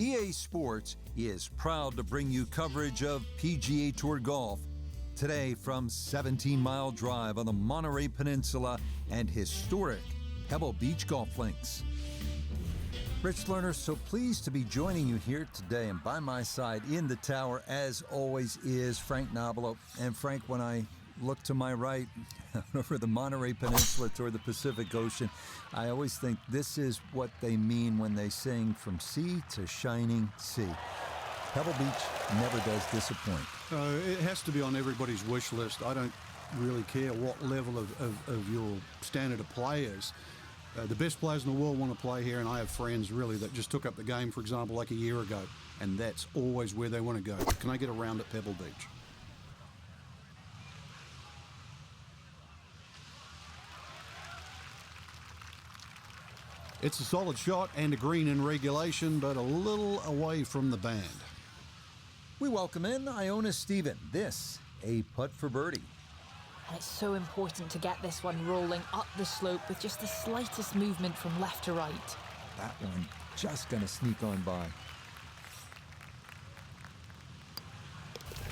EA Sports is proud to bring you coverage of PGA Tour golf. Today from 17 Mile Drive on the Monterey Peninsula and historic Pebble Beach golf links. Rich Lerner, so pleased to be joining you here today, and by my side in the tower, as always, is Frank Nobilo. And Frank, when I look to my right over the Monterey Peninsula toward the Pacific Ocean, I always think this is what they mean when they sing "From Sea to Shining Sea." Pebble Beach never does disappoint. It has to be on everybody's wish list. I don't really care what level of your standard of play is. The best players in the world want to play here, and I have friends really that just took up the game, for example, like a year ago, and that's always where they want to go. Can I get a round at Pebble Beach? It's a solid shot and a green in regulation, but a little away from the band. We welcome in Iona Stephen. This, a putt for birdie. And it's so important to get this one rolling up the slope with just the slightest movement from left to right. That one just going to sneak on by.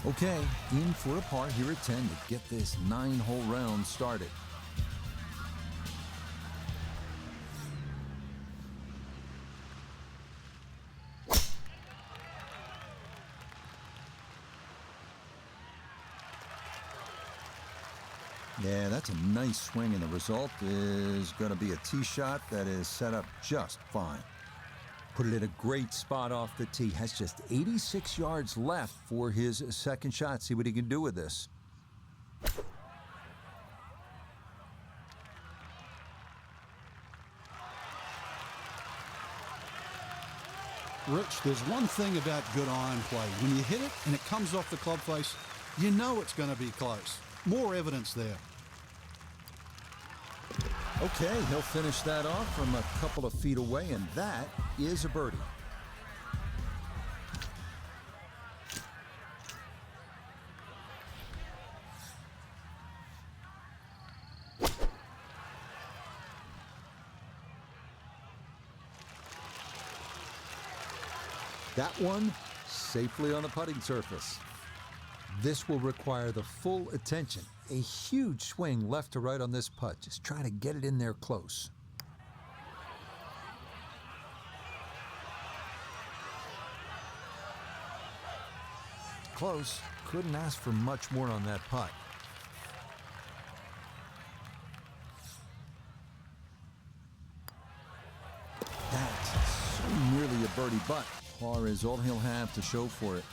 Okay, in for a par here at 10 to get this 9-hole round started. Yeah, that's a nice swing, and the result is going to be a tee shot that is set up just fine. Put it at a great spot off the tee. Has just 86 yards left for his second shot. See what he can do with this. Rich, there's one thing about good iron play. When you hit it and it comes off the club face, you know it's going to be close. More evidence there. Okay, he'll finish that off from a couple of feet away, and that is a birdie. That one safely on the putting surface. This will require the full attention. A huge swing left to right on this putt. Just try to get it in there close. Close. Couldn't ask for much more on that putt. That's so nearly a birdie, but par is all he'll have to show for it.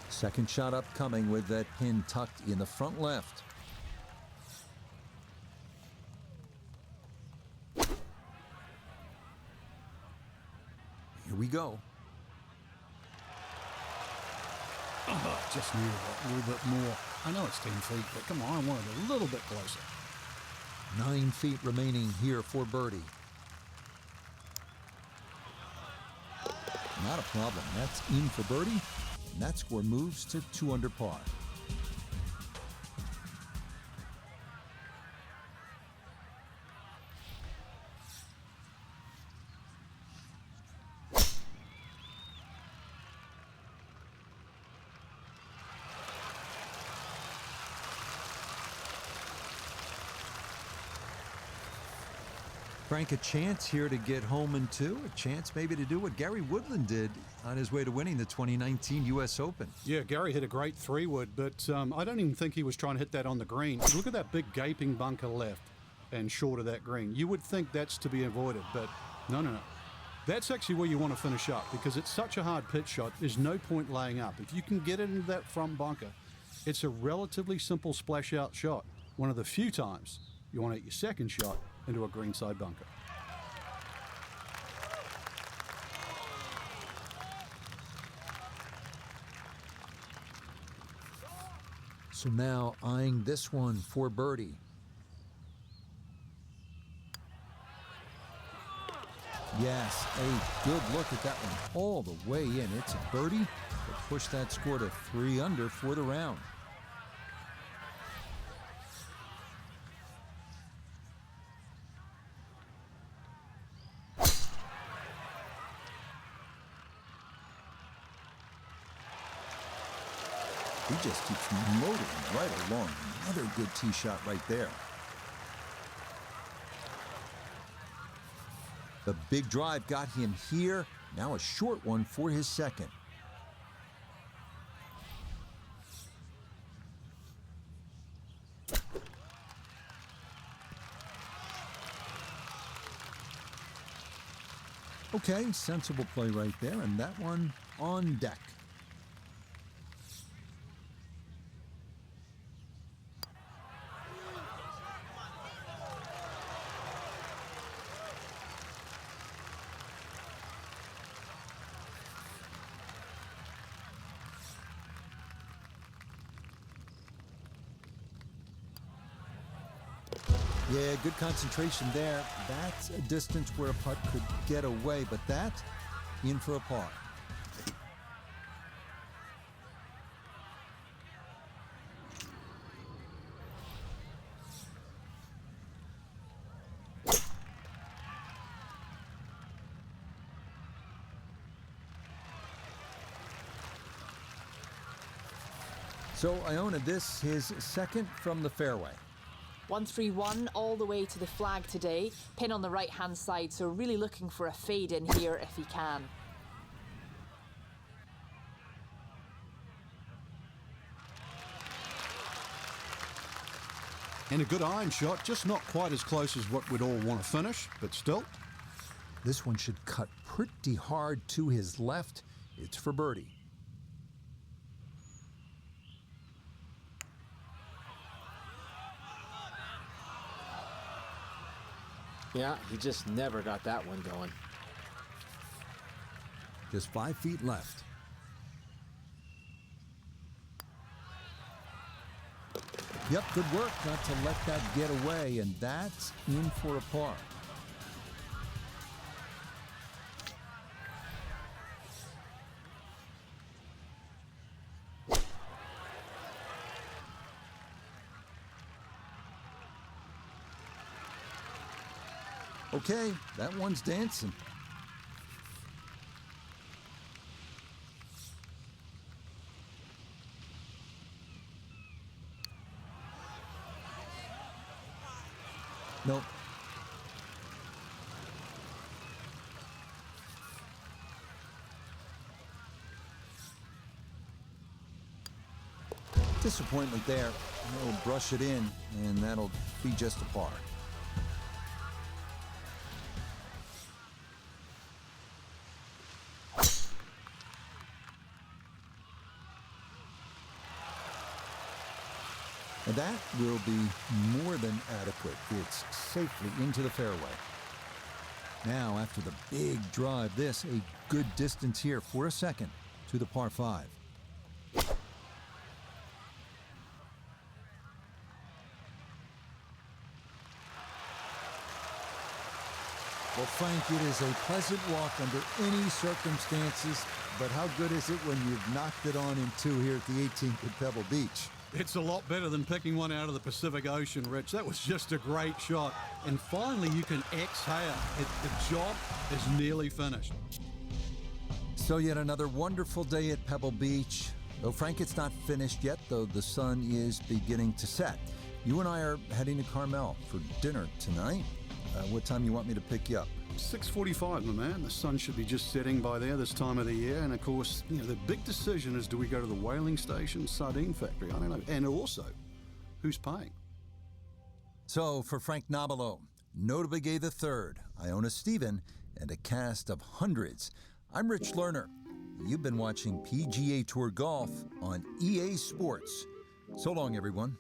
Second shot upcoming with that pin tucked in the front left. Here we go. Oh, just needed a little bit more. I know it's 10 feet, but come on, I want it a little bit closer. 9 feet remaining here for birdie. Not a problem. That's in for birdie. And that score moves to 2 under par. Frank, a chance here to get home in 2, a chance maybe to do what Gary Woodland did on his way to winning the 2019 U.S. Open. Yeah, Gary hit a great 3-wood, but I don't even think he was trying to hit that on the green. Look at that big gaping bunker left and short of that green. You would think that's to be avoided, but no. That's actually where you want to finish up because it's such a hard pitch shot. There's no point laying up. If you can get it into that front bunker, it's a relatively simple splash-out shot. One of the few times you want to hit your second shot into a greenside bunker. So now eyeing this one for birdie. Yes, a good look at that one all the way in. It's a birdie that pushed that score to 3 under for the round. He just keeps motoring right along. Another good tee shot right there. The big drive got him here. Now a short one for his second. Okay, sensible play right there, and that one on deck. Yeah, good concentration there. That's a distance where a putt could get away, but that in for a par. So Iona, this his second from the fairway. 1-3-1 all the way to the flag today. Pin on the right-hand side, so really looking for a fade in here if he can. And a good iron shot, just not quite as close as what we'd all want to finish, but still. This one should cut pretty hard to his left. It's for birdie. Yeah, he just never got that one going. Just 5 feet left. Yep, good work not to let that get away, and that's in for a par. Okay, that one's dancing. Nope. Disappointment there. He'll brush it in, and that'll be just a par. And that will be more than adequate. It's safely into the fairway. Now, after the big drive, this a good distance here for a second to the par 5. Well, Frank, it is a pleasant walk under any circumstances, but how good is it when you've knocked it on in 2 here at the AT&T Pebble Beach? It's a lot better than picking one out of the Pacific Ocean, Rich. That was just a great shot. And finally, you can exhale. The job is nearly finished. So yet another wonderful day at Pebble Beach. Though, Frank, it's not finished yet, though the sun is beginning to set. You and I are heading to Carmel for dinner tonight. What time you want me to pick you up? 6:45, my man. The sun should be just setting by there this time of the year. And, of course, the big decision is, do we go to the whaling station, sardine factory? I don't know. And also, who's paying? So, for Frank Nobilo, notably gay the third, Iona Stephen, and a cast of hundreds, I'm Rich Lerner. You've been watching PGA Tour Golf on EA Sports. So long, everyone.